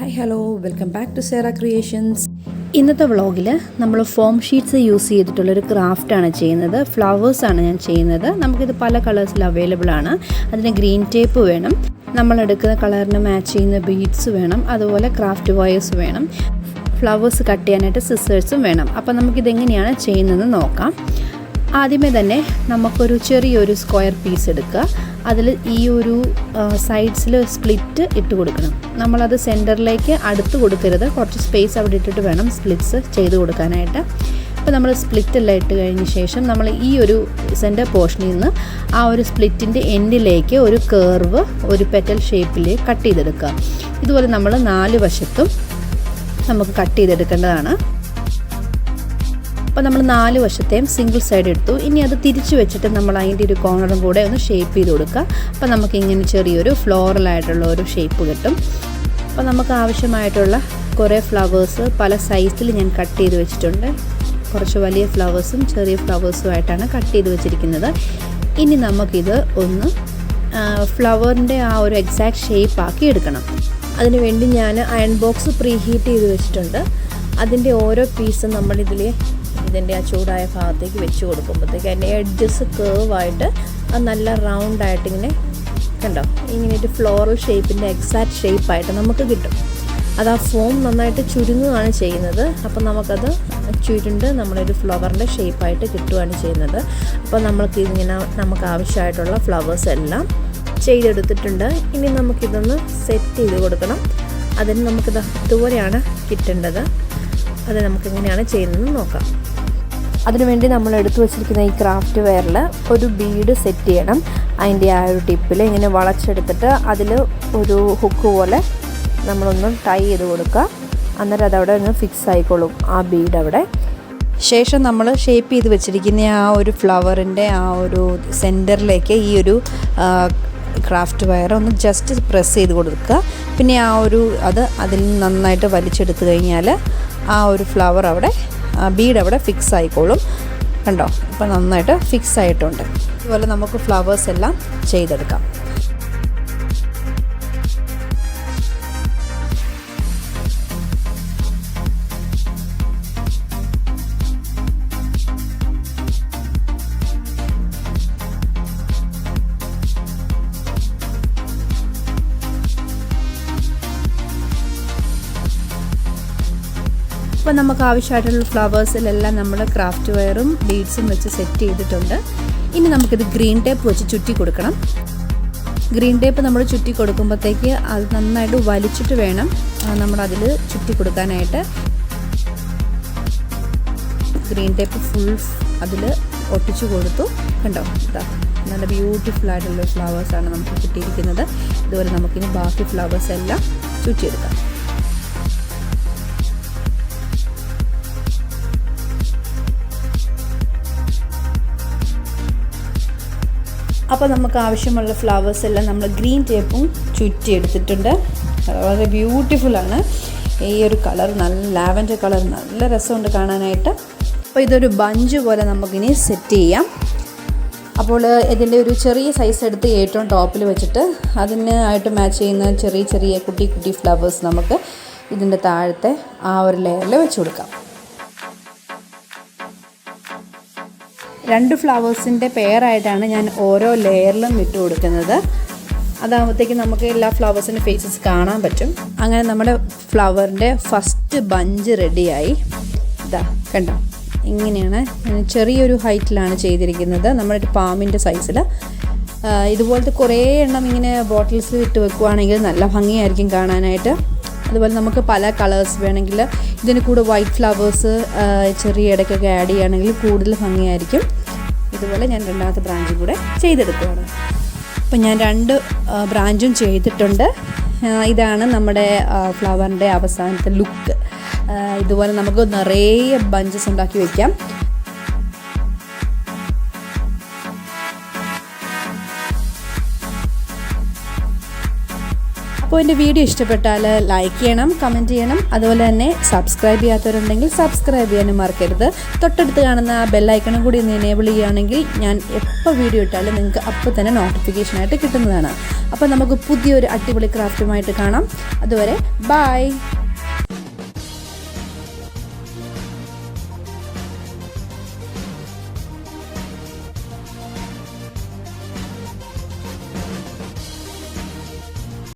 Hi hello welcome back to Sera creations. ഇന്നത്തെ വ്ളോഗിൽ നമ്മൾ ഫോം ഷീറ്റ്സ് യൂസ് ചെയ്തിട്ടുള്ളൊരു ക്രാഫ്റ്റാണ് ചെയ്യുന്നത്. ഫ്ലവേഴ്സാണ് ഞാൻ ചെയ്യുന്നത്. നമുക്കിത് പല കളേഴ്സിൽ അവൈലബിൾ ആണ്. അതിന് ഗ്രീൻ ടേപ്പ് വേണം, നമ്മളെടുക്കുന്ന കളറിന് മാച്ച് ചെയ്യുന്ന ബീഡ്സ് വേണം, അതുപോലെ ക്രാഫ്റ്റ് വയേഴ്സ് വേണം, ഫ്ലവേഴ്സ് കട്ട് ചെയ്യാനായിട്ട് സിസേഴ്സും വേണം. അപ്പോൾ നമുക്കിതെങ്ങനെയാണ് ചെയ്യുന്നതെന്ന് നോക്കാം. ആദ്യമേ തന്നെ നമുക്കൊരു ചെറിയൊരു സ്ക്വയർ പീസ് എടുക്കുക. അതിൽ ഈ ഒരു സൈഡ്സിൽ സ്പ്ലിറ്റ് ഇട്ട് കൊടുക്കണം. നമ്മളത് സെൻറ്ററിലേക്ക് അടുത്ത് കൊടുക്കരുത്, കുറച്ച് സ്പേസ് അവിടെ ഇട്ടിട്ട് വേണം സ്പ്ലിറ്റ്സ് ചെയ്ത് കൊടുക്കാനായിട്ട്. അപ്പോൾ നമ്മൾ സ്പ്ലിറ്റ് എല്ലാം ഇട്ട് കഴിഞ്ഞ ശേഷം നമ്മൾ ഈ ഒരു സെൻറ്റർ പോർഷനിൽ നിന്ന് ആ ഒരു സ്പ്ലിറ്റിൻ്റെ എൻഡിലേക്ക് ഒരു കേർവ് ഒരു പെറ്റൽ ഷേപ്പിൽ കട്ട് ചെയ്തെടുക്കുക. ഇതുപോലെ നമ്മൾ 4 വശത്തും നമുക്ക് കട്ട് ചെയ്തെടുക്കേണ്ടതാണ്. അപ്പോൾ നമ്മൾ 4 വശത്തെയും സിംഗിൾ സൈഡ് എടുത്തു. ഇനി അത് തിരിച്ച് വെച്ചിട്ട് നമ്മൾ അതിൻ്റെ ഒരു കോർണറും കൂടെ ഒന്ന് ഷേപ്പ് ചെയ്ത് കൊടുക്കുക. അപ്പോൾ നമുക്കിങ്ങനെ ചെറിയൊരു ഫ്ലോറലായിട്ടുള്ള ഒരു ഷേപ്പ് കിട്ടും. അപ്പോൾ നമുക്ക് ആവശ്യമായിട്ടുള്ള കുറേ ഫ്ലവേഴ്സ് പല സൈസിൽ ഞാൻ കട്ട് ചെയ്ത് വെച്ചിട്ടുണ്ട്. കുറച്ച് വലിയ ഫ്ലവേഴ്സും ചെറിയ ഫ്ലവേഴ്സും ആയിട്ടാണ് കട്ട് ചെയ്ത് വെച്ചിരിക്കുന്നത്. ഇനി നമുക്കിത് ഒന്ന് ഫ്ലവറിൻ്റെ ആ ഒരു എക്സാക്റ്റ് ഷേപ്പ് ആക്കി എടുക്കണം. അതിനുവേണ്ടി ഞാൻ അയൺ ബോക്സ് പ്രീ ഹീറ്റ് ചെയ്ത് വെച്ചിട്ടുണ്ട്. അതിൻ്റെ ഓരോ പീസും ഇതിൻ്റെ ആ ചൂടായ ഭാഗത്തേക്ക് വെച്ച് കൊടുക്കുമ്പോഴത്തേക്ക് അതിൻ്റെ എഡ്ജസ് കേർവായിട്ട് അത് നല്ല റൗണ്ടായിട്ടിങ്ങനെ കണ്ടോ, ഇങ്ങനെ ഒരു ഫ്ലോറൽ ഷേപ്പിൻ്റെ എക്സാക്റ്റ് ഷേപ്പായിട്ട് നമുക്ക് കിട്ടും. അത് ആ ഫോം നന്നായിട്ട് ചുരുങ്ങുകയാണ് ചെയ്യുന്നത്. അപ്പോൾ നമുക്കത് ചുരുണ്ട് നമ്മളൊരു ഫ്ലവറിൻ്റെ ഷേപ്പായിട്ട് കിട്ടുകയാണ് ചെയ്യുന്നത്. അപ്പോൾ നമുക്ക് ആവശ്യമായിട്ടുള്ള ഫ്ലവേഴ്സ് എല്ലാം ചെയ്തെടുത്തിട്ടുണ്ട്. ഇനി നമുക്കിതൊന്ന് സെറ്റ് ചെയ്ത് കൊടുക്കണം. അതിന് നമുക്കിത് ഇതുപോലെയാണ് കിട്ടേണ്ടത്. അത് നമുക്കെങ്ങനെയാണ് ചെയ്യുന്നതെന്ന് നോക്കാം. അതിനുവേണ്ടി നമ്മൾ എടുത്തു വച്ചിരിക്കുന്ന ഈ ക്രാഫ്റ്റ് വെയറിൽ ഒരു ബീഡ് സെറ്റ് ചെയ്യണം. അതിൻ്റെ ആ ഒരു ടിപ്പിൽ ഇങ്ങനെ വളച്ചെടുത്തിട്ട് അതിൽ ഒരു ഹുക്ക് പോലെ നമ്മളൊന്ന് ടൈ ചെയ്ത് കൊടുക്കുക. അന്നേരം അതവിടെ ഒന്ന് ഫിക്സ് ആയിക്കോളും ആ ബീഡ് അവിടെ. ശേഷം നമ്മൾ ഷേപ്പ് ചെയ്ത് വെച്ചിരിക്കുന്ന ആ ഒരു ഫ്ലവറിൻ്റെ ആ ഒരു സെൻറ്ററിലേക്ക് ഈ ഒരു ക്രാഫ്റ്റ് വയർ ഒന്ന് ജസ്റ്റ് പ്രസ് ചെയ്ത് കൊടുക്കുക. പിന്നെ അതിൽ നന്നായിട്ട് വലിച്ചെടുത്ത് കഴിഞ്ഞാൽ ആ ഒരു ഫ്ലവർ അവിടെ ബീഡ് അവിടെ ഫിക്സ് ആയിക്കോളും. കണ്ടോ, ഇപ്പോൾ നന്നായിട്ട് ഫിക്സ് ആയിട്ടുണ്ട്. ഇതുപോലെ നമുക്ക് ഫ്ലവേഴ്സ് എല്ലാം ചെയ്തെടുക്കാം. അപ്പോൾ നമുക്ക് ആവശ്യമായിട്ടുള്ള ഫ്ലവേഴ്സിലെല്ലാം നമ്മൾ ക്രാഫ്റ്റ് വയറും ബീഡ്സും വെച്ച് സെറ്റ് ചെയ്തിട്ടുണ്ട്. ഇനി നമുക്കിത് ഗ്രീൻ ടേപ്പ് വെച്ച് ചുറ്റി കൊടുക്കണം. ഗ്രീൻ ടേപ്പ് നമ്മൾ ചുറ്റി കൊടുക്കുമ്പോഴത്തേക്ക് അത് നന്നായിട്ട് വലിച്ചിട്ട് വേണം നമ്മളതിൽ ചുറ്റി കൊടുക്കാനായിട്ട്. ഗ്രീൻ ടേപ്പ് ഫുൾ അതിൽ ഒട്ടിച്ചു കൊടുത്തു. കണ്ടോ, ഇതാ നല്ല ബ്യൂട്ടിഫുൾ ആയിട്ടുള്ള ഫ്ലവേഴ്സാണ് നമുക്ക് കിട്ടിയിരിക്കുന്നത്. ഇതുപോലെ നമുക്കിനി ബാക്കി ഫ്ലവേഴ്സ് എല്ലാം ചുറ്റിയെടുക്കാം. അപ്പോൾ നമുക്ക് ആവശ്യമുള്ള ഫ്ലവേഴ്സ് എല്ലാം നമ്മൾ ഗ്രീൻ ടേപ്പും ചുറ്റി എടുത്തിട്ടുണ്ട്. വളരെ ബ്യൂട്ടിഫുള്ളാണ് ഈ ഒരു കളർ. നല്ല ലാവൻഡർ കളർ, നല്ല രസമുണ്ട് കാണാനായിട്ട്. അപ്പോൾ ഇതൊരു ബഞ്ച് പോലെ നമുക്കിനി സെറ്റ് ചെയ്യാം. അപ്പോൾ ഇതിൻ്റെ ഒരു ചെറിയ സൈസ് എടുത്ത് ഏറ്റവും ടോപ്പിൽ വെച്ചിട്ട് അതിനായിട്ട് മാച്ച് ചെയ്യുന്ന ചെറിയ ചെറിയ കുട്ടി കുട്ടി ഫ്ലവേഴ്സ് നമുക്ക് ഇതിൻ്റെ താഴത്തെ ആ ഒരു ലെയറിൽ വെച്ച് കൊടുക്കാം. 2 ഫ്ലവേഴ്സിൻ്റെ പെയറായിട്ടാണ് ഞാൻ ഓരോ ലെയറിലും ഇട്ട് കൊടുക്കുന്നത്. അതാകുമ്പോഴത്തേക്ക് നമുക്ക് എല്ലാ ഫ്ലവേഴ്സിൻ്റെ ഫേസസ് കാണാൻ പറ്റും. അങ്ങനെ നമ്മുടെ ഫ്ലവറിൻ്റെ ഫസ്റ്റ് ബഞ്ച് റെഡിയായി. ഇതാ കണ്ടോ, ഇങ്ങനെയാണ്. ചെറിയൊരു ഹൈറ്റിലാണ് ചെയ്തിരിക്കുന്നത്, നമ്മുടെ ഒരു പാമ്പിൻ്റെ സൈസിൽ. ഇതുപോലത്തെ കുറേ എണ്ണം ഇങ്ങനെ ബോട്ടിൽസ് ഇട്ട് വെക്കുവാണെങ്കിൽ നല്ല ഭംഗിയായിരിക്കും കാണാനായിട്ട്. അതുപോലെ നമുക്ക് പല കളേഴ്സ് വേണമെങ്കിൽ ഇതിന് കൂടെ വൈറ്റ് ഫ്ലവേഴ്സ് ചെറിയ ഇടയ്ക്കൊക്കെ ആഡ് ചെയ്യുകയാണെങ്കിൽ കൂടുതൽ ഭംഗിയായിരിക്കും. ഇതുപോലെ ഞാൻ 2ാമത്തെ ബ്രാഞ്ചും കൂടെ ചെയ്തെടുക്കുകയാണ്. അപ്പം ഞാൻ 2 ബ്രാഞ്ചും ചെയ്തിട്ടുണ്ട്. ഇതാണ് നമ്മുടെ ഫ്ലവറിൻ്റെ അവസാനത്തെ ലുക്ക്. ഇതുപോലെ നമുക്ക് നിറയെ ബഞ്ചസ് ഉണ്ടാക്കി വയ്ക്കാം. അപ്പോൾ എൻ്റെ വീഡിയോ ഇഷ്ടപ്പെട്ടാൽ ലൈക്ക് ചെയ്യണം, കമൻറ്റ് ചെയ്യണം. അതുപോലെ തന്നെ സബ്സ്ക്രൈബ് ചെയ്യാത്തവരുണ്ടെങ്കിൽ സബ്സ്ക്രൈബ് ചെയ്യാനും മറക്കരുത്. തൊട്ടടുത്ത് കാണുന്ന ബെല്ലൈക്കണും കൂടി ഒന്ന് എനേബിൾ ചെയ്യുകയാണെങ്കിൽ ഞാൻ എപ്പോൾ വീഡിയോ ഇട്ടാലും നിങ്ങൾക്ക് അപ്പോൾ തന്നെ നോട്ടിഫിക്കേഷനായിട്ട് കിട്ടുന്നതാണ്. അപ്പോൾ നമുക്ക് പുതിയൊരു അടിപൊളി ക്രാഫ്റ്റുമായിട്ട് കാണാം. അതുവരെ ബൈ.